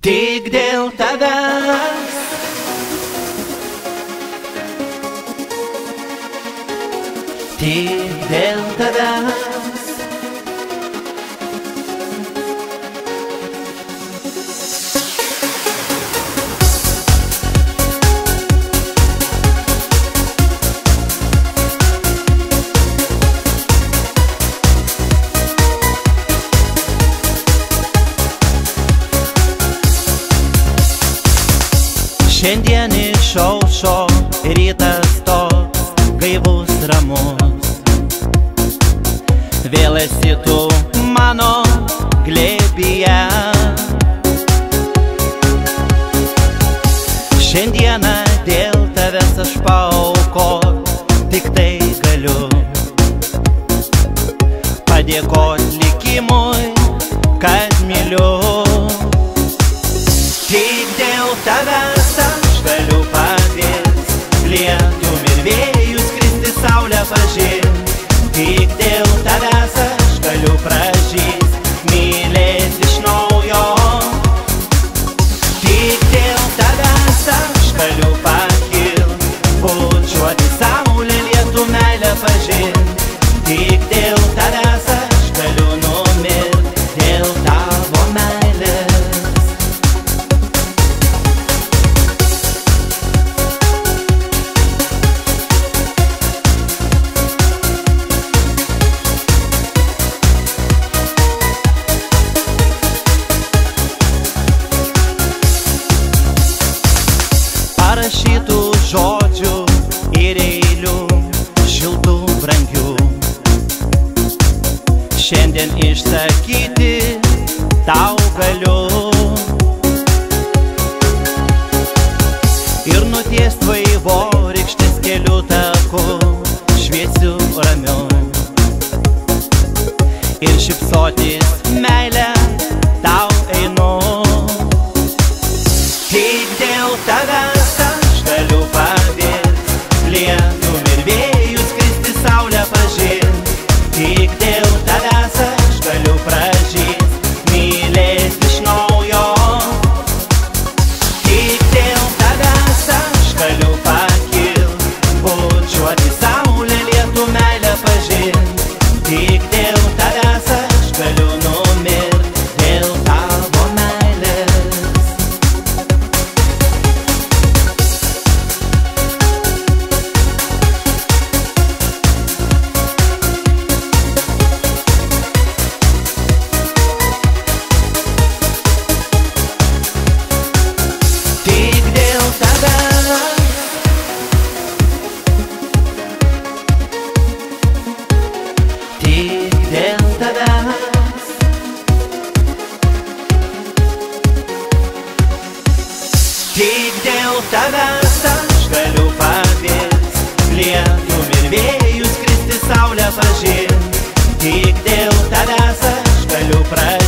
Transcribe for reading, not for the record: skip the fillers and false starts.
Tik dėl tavęs, tik dėl tavęs. Šiandien išaušo rytas toks gaivus ramus. Vėl esi tu mano glėbyje. Šiandieną dėl tavęs aš paaukot tik tai galiu. Padėkot likimui, kad myliu. Tik dėl tavęs aš galiu pavirst lietum ir vėjus, kristi saulę pažint. Tik dėl tavęs aš galiu pražyst, mylėt iš naujo. Tik dėl tavęs aš galiu pakilt, bučiuoti saulę, lietum meilę pažint. Tik dėl tavęs aš galiu numirt, dėl tavo meilės. Parašytų žodžių ir eilių, šiltų, brangių, šiandien išsakyti tau galiu. Ir nutiest vaivorykštės keliu taku, šviesiu, ramiu. Ir šypsotis meilę tau einu. Tik dėl tavęs aš galiu pavirst lietum ir vėjus, kristi saulę pažint. Tik dėl tavęs aš galiu pražyst, mylėt iš naujo. Tik dėl tavęs aš galiu pakilt, bučiuoti saulę, lietum meilę pažint. Tik dėl tavęs aš galiu numirt, dėl tavo meilės. Tik dėl tavęs, tik dėl tavęs. Tik dėl tavęs aš galiu pavirst lietum ir vėjus, kristi saulę pažint. Tik dėl tavęs aš galiu pražyst.